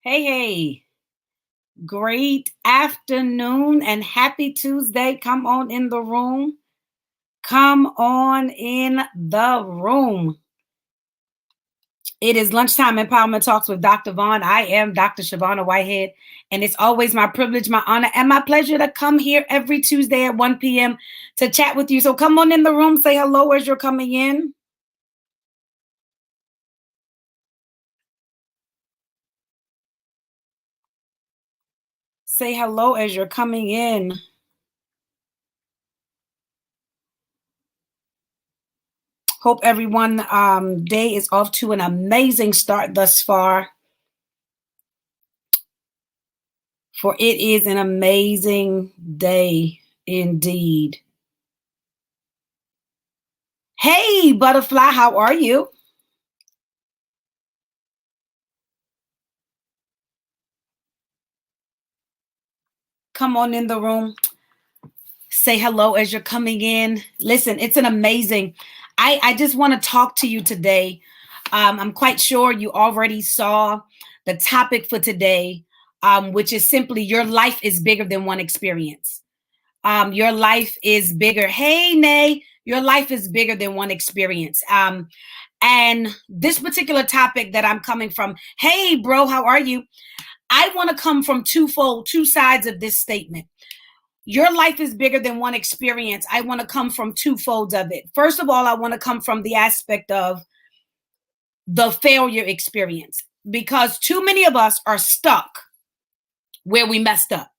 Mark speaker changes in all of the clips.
Speaker 1: Hey, hey, great afternoon and happy Tuesday. Come on in the room. Come on in the room. It is Lunchtime Empowerment Talks with Dr. Vaughn. I am Dr. Shavonna Whitehead, and it's always my privilege, my honor, and my pleasure to come here every Tuesday at 1 p.m. to chat with you. So come on in the room, say hello as you're coming in. Say hello as you're coming in. Hope everyone day is off to an amazing start thus far. For it is an amazing day indeed. Hey, Butterfly, how are you? Come on in the room. Say hello as you're coming in. Listen, it's an amazing. I just want to talk to you today. I'm quite sure you already saw the topic for today, which is simply your life is bigger than one experience. Your life is bigger. Hey, Nay, your life is bigger than one experience. And this particular topic that I'm coming from, hey, bro, how are you? I want to come from two sides of this statement. Your life is bigger than one experience. I want to come from two folds of it. First of all, I want to come from the aspect of the failure experience, because too many of us are stuck where we messed up.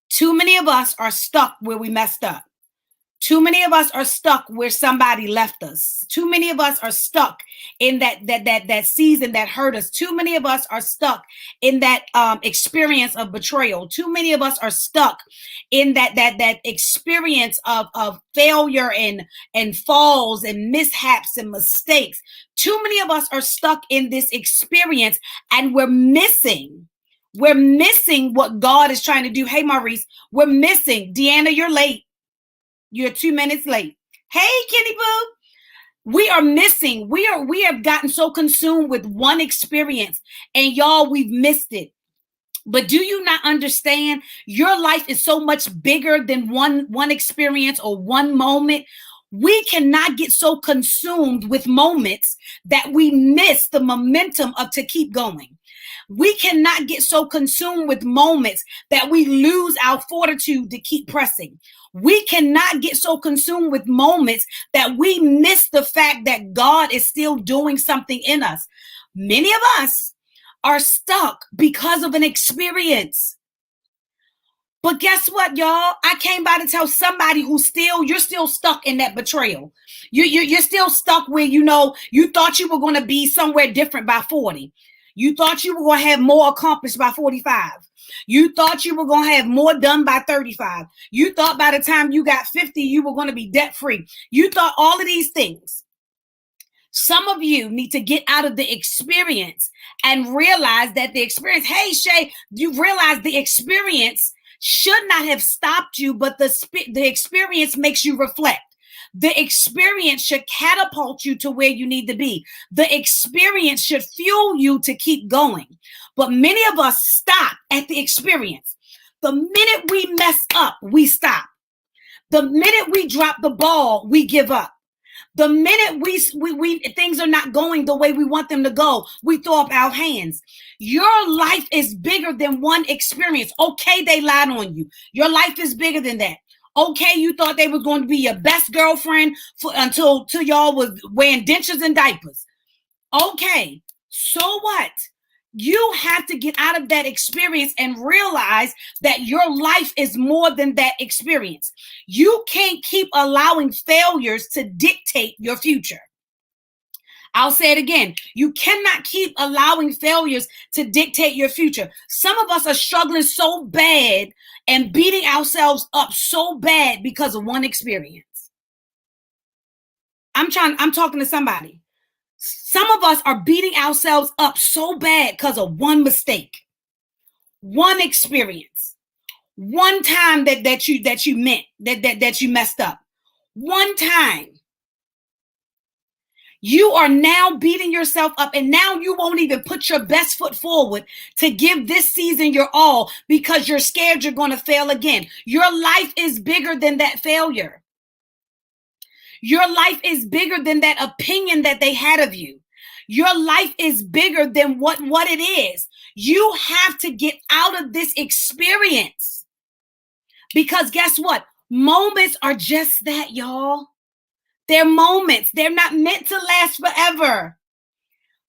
Speaker 1: Too many of us are stuck where we messed up. Too many of us are stuck where somebody left us. Too many of us are stuck in that season that hurt us. Too many of us are stuck in that experience of betrayal. Too many of us are stuck in that experience of failure and falls and mishaps and mistakes. Too many of us are stuck in this experience, and we're missing what God is trying to do. Hey, Maurice, we're missing. Deanna, you're late. You're 2 minutes late. Hey, Kenny Boo. We are missing. We have gotten so consumed with one experience, and y'all, we've missed it. But do you not understand? Your life is so much bigger than one experience or one moment. We cannot get so consumed with moments that we miss the momentum of to keep going. We cannot get so consumed with moments that we lose our fortitude to keep pressing. We cannot get so consumed with moments that we miss the fact that God is still doing something in us. Many of us are stuck because of an experience. But guess what, y'all? I came by to tell somebody you're still stuck in that betrayal. You're still stuck where, you thought you were going to be somewhere different by 40. You thought you were going to have more accomplished by 45. You thought you were going to have more done by 35. You thought by the time you got 50, you were going to be debt free. You thought all of these things. Some of you need to get out of the experience and realize that the experience, hey, Shay, you realize the experience should not have stopped you, but the experience makes you reflect. The experience should catapult you to where you need to be. The experience should fuel you to keep going. But many of us stop at the experience. The minute we mess up, we stop. The minute we drop the ball, we give up. The minute we things are not going the way we want them to go, we throw up our hands. Your life is bigger than one experience. Okay, they lied on you. Your life is bigger than that. Okay, you thought they were going to be your best girlfriend until y'all was wearing dentures and diapers. Okay, so what? You have to get out of that experience and realize that your life is more than that experience. You can't keep allowing failures to dictate your future. I'll say it again. You cannot keep allowing failures to dictate your future. Some of us are struggling so bad and beating ourselves up so bad because of one experience. I'm talking to somebody. Some of us are beating ourselves up so bad because of one mistake, one experience, one time that you messed up, one time. You are now beating yourself up, and now you won't even put your best foot forward to give this season your all because you're scared you're going to fail again. Your life is bigger than that failure. Your life is bigger than that opinion that they had of you. Your life is bigger than what it is. You have to get out of this experience. Because guess what? Moments are just that, y'all. They're moments. They're not meant to last forever.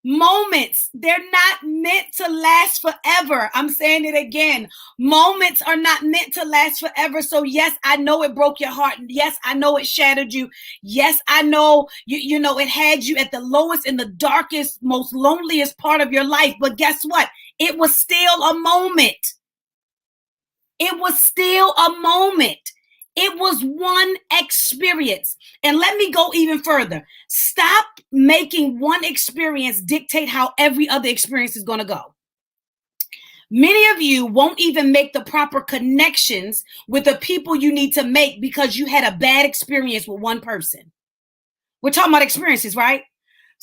Speaker 1: Moments, they're not meant to last forever. I'm saying it again. Moments are not meant to last forever. So yes, I know it broke your heart. Yes, I know it shattered you. Yes, I know you know it had you at the lowest and the darkest, most loneliest part of your life. But guess what? It was still a moment. It was still a moment. It was one experience. And let me go even further. Stop making one experience dictate how every other experience is going to go. Many of you won't even make the proper connections with the people you need to make because you had a bad experience with one person. We're talking about experiences, right?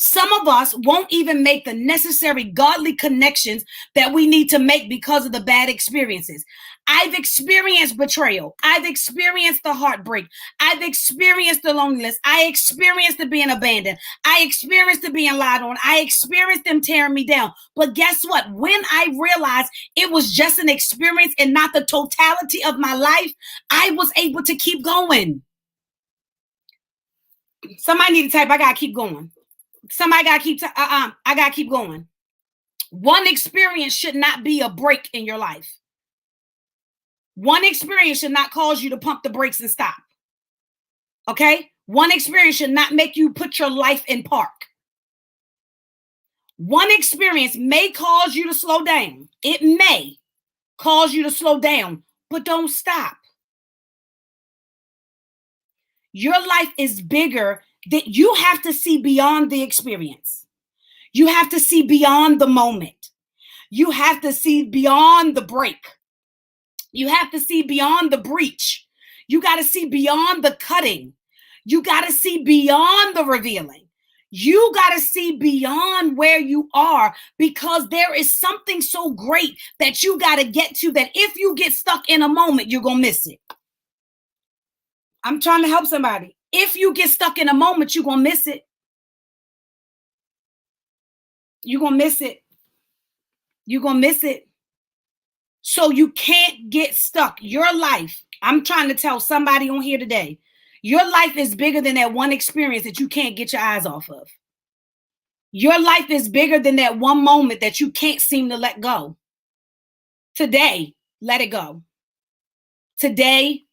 Speaker 1: Some of us won't even make the necessary godly connections that we need to make because of the bad experiences. I've experienced betrayal. I've experienced the heartbreak. I've experienced the loneliness. I experienced the being abandoned. I experienced the being lied on. I experienced them tearing me down. But guess what? When I realized it was just an experience and not the totality of my life, I was able to keep going. Somebody need to type, I gotta keep going. Somebody gotta keep, I gotta keep going. One experience should not be a break in your life. One experience should not cause you to pump the brakes and stop. Okay? One experience should not make you put your life in park. One experience may cause you to slow down. It may cause you to slow down, but don't stop. Your life is bigger. That you have to see beyond the experience. You have to see beyond the moment. You have to see beyond the break. You have to see beyond the breach. You got to see beyond the cutting. You got to see beyond the revealing. You got to see beyond where you are because there is something so great that you got to get to that if you get stuck in a moment, you're going to miss it. I'm trying to help somebody. If you get stuck in a moment, you're going to miss it. You're going to miss it. You're going to miss it. So you can't get stuck. Your life, I'm trying to tell somebody on here today, your life is bigger than that one experience that you can't get your eyes off of. Your life is bigger than that one moment that you can't seem to let go. Today, let it go. Today,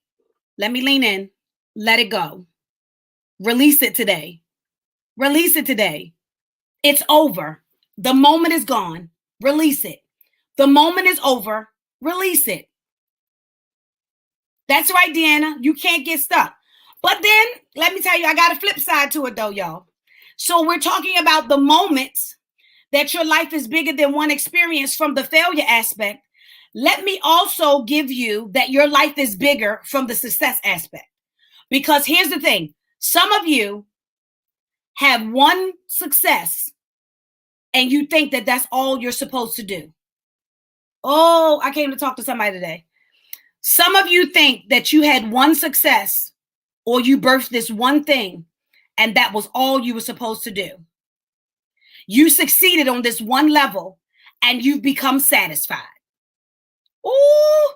Speaker 1: let me lean in. Let it go. Release it today. Release it today. It's over. The moment is gone. Release it. The moment is over. Release it. That's right, Deanna. You can't get stuck. But then, let me tell you, I got a flip side to it though, y'all. So we're talking about the moments that your life is bigger than one experience from the failure aspect. Let me also give you that your life is bigger from the success aspect. Because here's the thing. Some of you have one success and you think that that's all you're supposed to do. Oh, I came to talk to somebody today. Some of you think that you had one success or you birthed this one thing and that was all you were supposed to do. You succeeded on this one level and you've become satisfied. Ooh,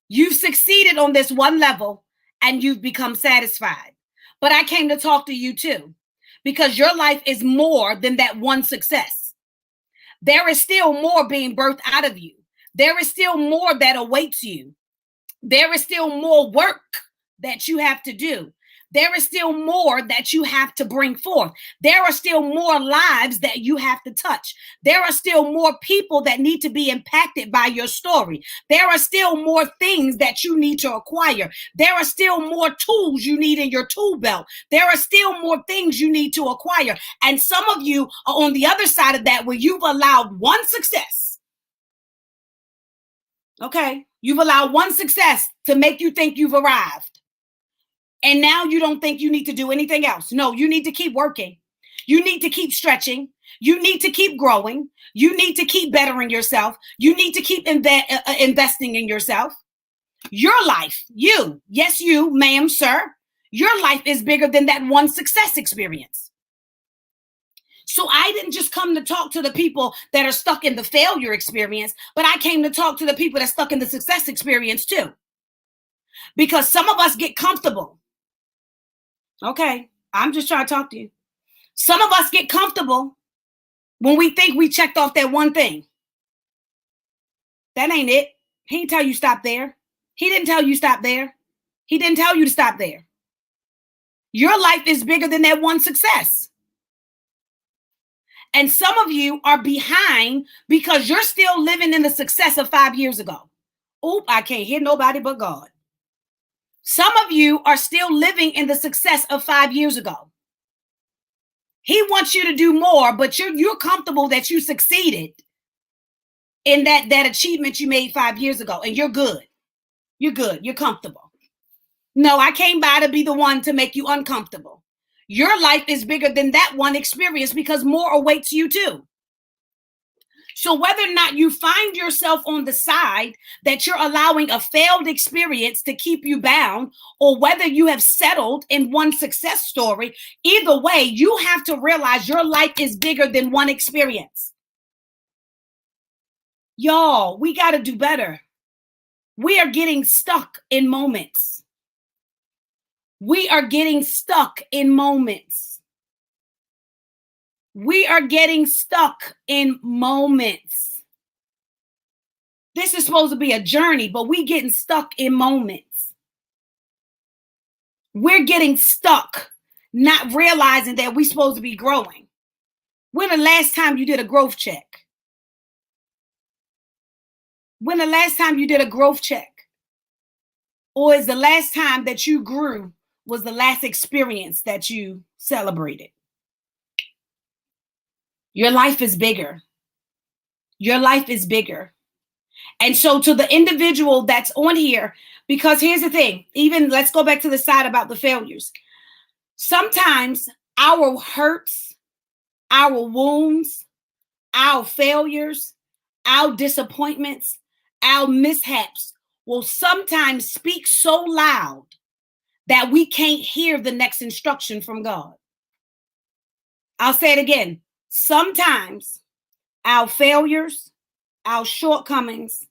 Speaker 1: you've succeeded on this one level and you've become satisfied. But I came to talk to you too, because your life is more than that one success. There is still more being birthed out of you. There is still more that awaits you. There is still more work that you have to do. There is still more that you have to bring forth. There are still more lives that you have to touch. There are still more people that need to be impacted by your story. There are still more things that you need to acquire. There are still more tools you need in your tool belt. There are still more things you need to acquire. And some of you are on the other side of that where you've allowed one success. Okay, you've allowed one success to make you think you've arrived. And now you don't think you need to do anything else. No, you need to keep working. You need to keep stretching. You need to keep growing. You need to keep bettering yourself. You need to keep investing in yourself. Your life, you, yes, you, ma'am, sir, your life is bigger than that one success experience. So I didn't just come to talk to the people that are stuck in the failure experience, but I came to talk to the people that are stuck in the success experience too. Because some of us get comfortable. Okay, I'm just trying to talk to you. Some of us get comfortable when we think we checked off that one thing. That ain't it. He didn't tell you stop there. He didn't tell you stop there. He didn't tell you to stop there. Your life is bigger than that one success. And some of you are behind because you're still living in the success of 5 years ago. Oop, I can't hear nobody but God. Some of you are still living in the success of 5 years ago. He wants you to do more, but you're comfortable that you succeeded in that achievement you made 5 years ago, and you're good. You're good. You're comfortable. No, I came by to be the one to make you uncomfortable. Your life is bigger than that one experience because more awaits you too. So whether or not you find yourself on the side that you're allowing a failed experience to keep you bound, or whether you have settled in one success story, either way, you have to realize your life is bigger than one experience. Y'all, we got to do better. We are getting stuck in moments. We are getting stuck in moments. We are getting stuck in moments. This is supposed to be a journey, but we getting stuck in moments. We're getting stuck, not realizing that we're supposed to be growing. When the last time you did a growth check? When the last time you did a growth check? Or is the last time that you grew was the last experience that you celebrated? Your life is bigger. Your life is bigger. And so to the individual that's on here, because here's the thing, even let's go back to the side about the failures. Sometimes our hurts, our wounds, our failures, our disappointments, our mishaps will sometimes speak so loud that we can't hear the next instruction from God. I'll say it again. Sometimes our failures, our shortcomings,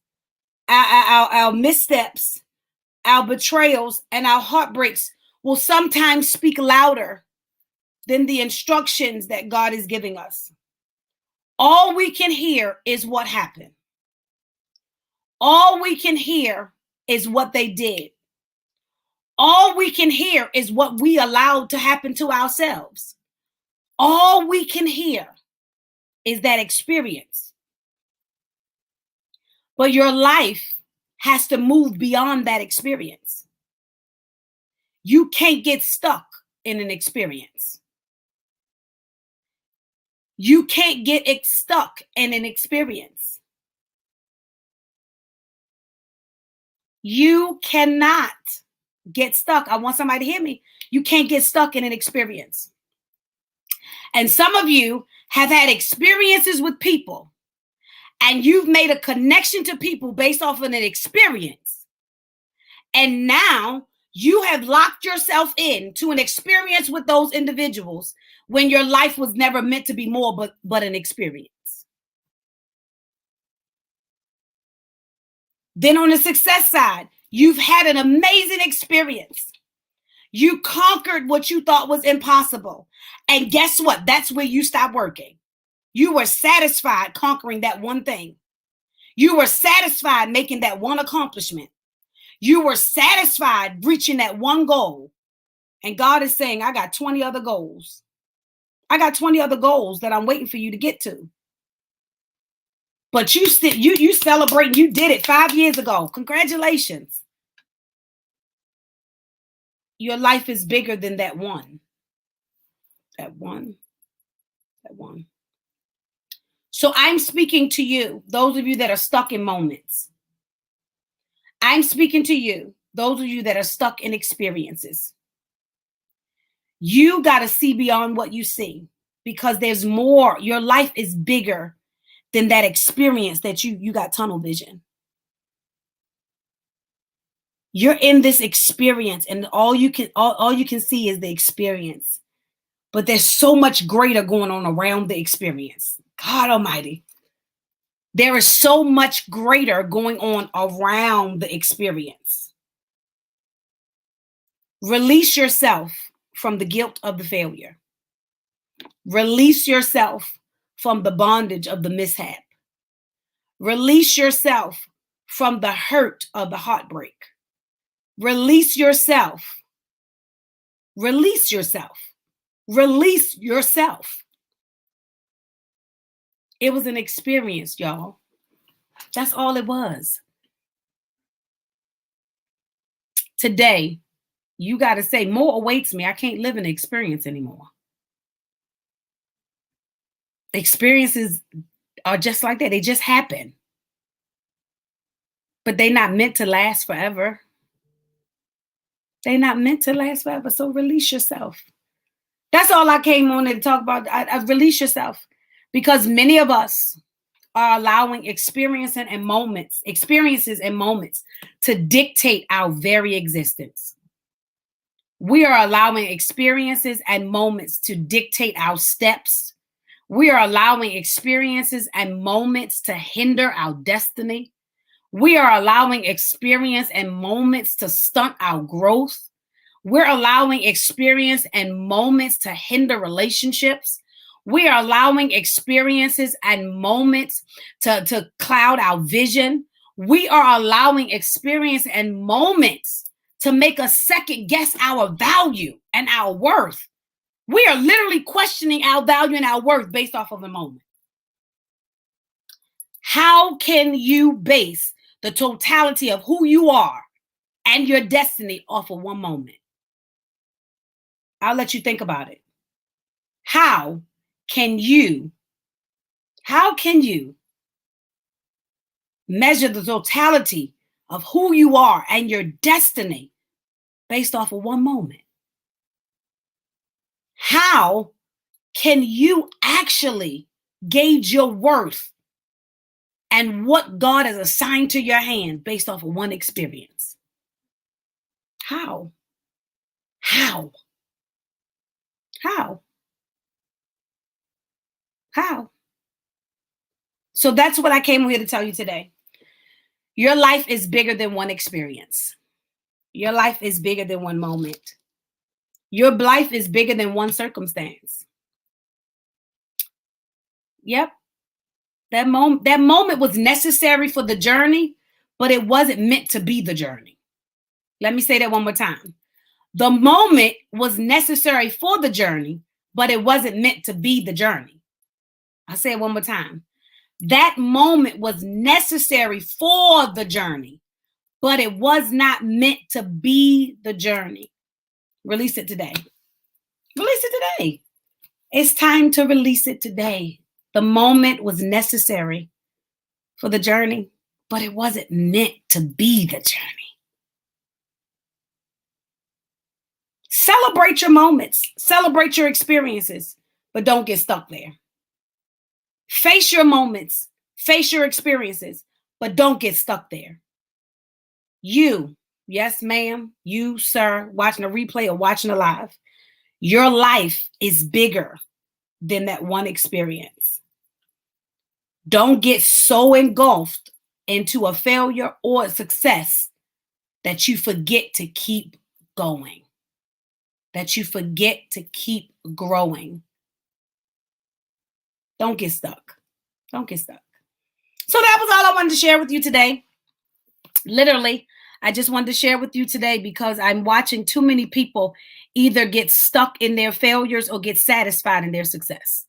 Speaker 1: our missteps, our betrayals, and our heartbreaks will sometimes speak louder than the instructions that God is giving us. All we can hear is what happened. All we can hear is what they did. All we can hear is what we allowed to happen to ourselves. All we can hear is that experience. But your life has to move beyond that experience. You can't get stuck in an experience. You can't get stuck in an experience. You cannot get stuck. I want somebody to hear me. You can't get stuck in an experience. And some of you have had experiences with people, and you've made a connection to people based off of an experience. And now you have locked yourself into an experience with those individuals when your life was never meant to be more but an experience. Then on the success side, you've had an amazing experience. You conquered what you thought was impossible. And guess what? That's where you stopped working. You were satisfied conquering that one thing. You were satisfied making that one accomplishment. You were satisfied reaching that one goal. And God is saying, I got 20 other goals. I got 20 other goals that I'm waiting for you to get to. But you celebrating, you did it 5 years ago. Congratulations. Your life is bigger than that one. That one. So I'm speaking to you, those of you that are stuck in moments. I'm speaking to you, those of you that are stuck in experiences. You got to see beyond what you see, because there's more. Your life is bigger than that experience that you got tunnel vision. You're in this experience, and all you can see is the experience. But there's so much greater going on around the experience. God Almighty. There is so much greater going on around the experience. Release yourself from the guilt of the failure. Release yourself from the bondage of the mishap. Release yourself from the hurt of the heartbreak. Release yourself. Release yourself. Release yourself. It was an experience, y'all. That's all it was. Today, you got to say, more awaits me. I can't live in the experience anymore. Experiences are just like that. They just happen. But they're not meant to last forever. They're not meant to last forever. So release yourself. That's all I came on to talk about. I release yourself. Because many of us are allowing experiences and moments to dictate our very existence. We are allowing experiences and moments to dictate our steps. We are allowing experiences and moments to hinder our destiny. We are allowing experience and moments to stunt our growth. We're allowing experience and moments to hinder relationships. We are allowing experiences and moments to cloud our vision. We are allowing experience and moments to make us second guess our value and our worth. We are literally questioning our value and our worth based off of a moment. How can you base the totality of who you are and your destiny off of one moment? I'll let you think about it. How can you measure the totality of who you are and your destiny based off of one moment? How can you actually gauge your worth and what God has assigned to your hand based off of one experience? How? How? How? How? So that's what I came here to tell you today. Your life is bigger than one experience. Your life is bigger than one moment. Your life is bigger than one circumstance. Yep. That moment was necessary for the journey, but it wasn't meant to be the journey. Let me say that one more time. The moment was necessary for the journey, but it wasn't meant to be the journey. I'll say it one more time. That moment was necessary for the journey, but it was not meant to be the journey. Release it today. Release it today. It's time to release it today. The moment was necessary for the journey, but it wasn't meant to be the journey. Celebrate your moments. Celebrate your experiences, but don't get stuck there. Face your moments. Face your experiences, but don't get stuck there. You, yes, ma'am, you, sir, watching a replay or watching a live, your life is bigger than that one experience. Don't get so engulfed into a failure or a success that you forget to keep going, that you forget to keep growing. Don't get stuck. Don't get stuck. So that was all I wanted to share with you today. Literally, I just wanted to share with you today because I'm watching too many people either get stuck in their failures or get satisfied in their success.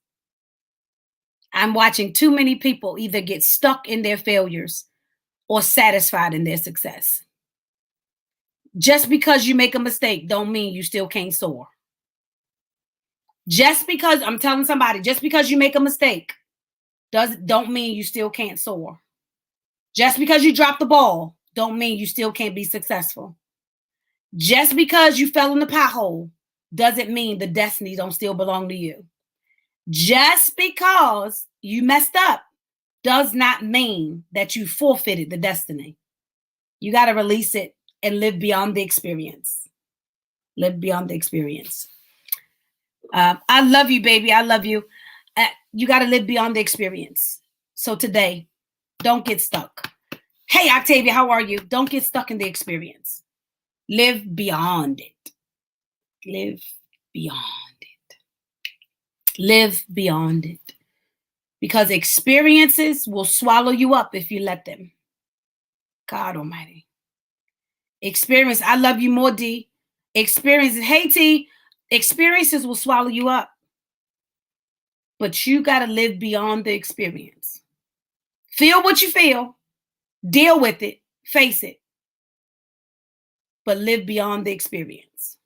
Speaker 1: I'm watching too many people either get stuck in their failures or satisfied in their success. Just because you make a mistake don't mean you still can't soar. Just because, I'm telling somebody, just because you make a mistake don't mean you still can't soar. Just because you drop the ball don't mean you still can't be successful. Just because you fell in the pothole doesn't mean the destiny don't still belong to you. Just because you messed up does not mean that you forfeited the destiny. You got to release it and live beyond the experience. Live beyond the experience. I love you, baby. I love you. You got to live beyond the experience. So today, don't get stuck. Hey, Octavia, how are you? Don't get stuck in the experience. Live beyond it. Live beyond it. Live beyond it. Because experiences will swallow you up if you let them. God Almighty. Experience. I love you more, D. Experiences. Hey, T. Experiences will swallow you up. But you got to live beyond the experience. Feel what you feel. Deal with it. Face it. But live beyond the experience.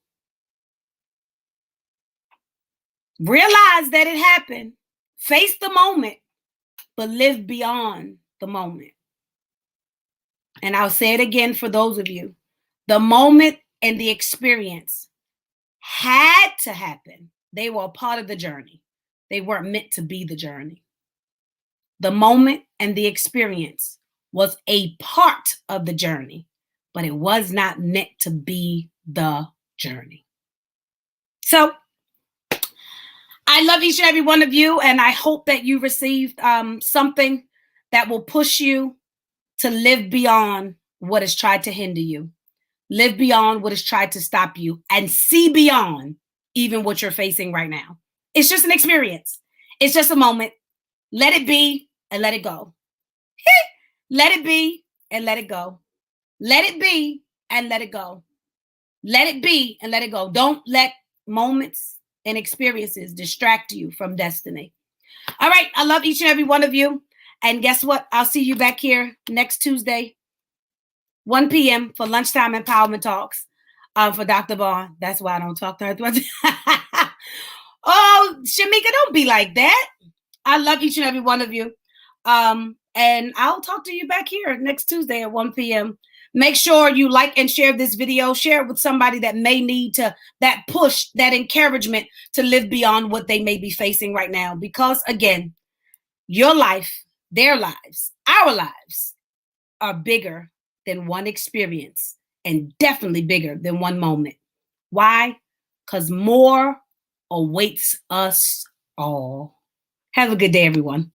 Speaker 1: Realize that it happened. Face the moment. But live beyond the moment. And I'll say it again for those of you. The moment and the experience had to happen. They were a part of the journey. They weren't meant to be the journey. The moment and the experience was a part of the journey, but it was not meant to be the journey. So I love each and every one of you, and I hope that you received something that will push you to live beyond what has tried to hinder you. Live beyond what has tried to stop you and see beyond even what you're facing right now. It's just an experience. It's just a moment. Let it be and let it go. Let it be and let it go. Let it be and let it go. Let it be and let it go. Don't let moments and experiences distract you from destiny. All right. I love each and every one of you. And guess what? I'll see you back here next Tuesday, 1 p.m. for Lunchtime Empowerment Talks for Dr. Vaughn. That's why I don't talk to her. Oh, Shamika, don't be like that. I love each and every one of you. And I'll talk to you back here next Tuesday at 1 p.m. Make sure you like and share this video. Share it with somebody that may need that push, that encouragement to live beyond what they may be facing right now. Because again, your life, their lives, our lives are bigger than one experience and definitely bigger than one moment. Why? Because more awaits us all. Have a good day, everyone.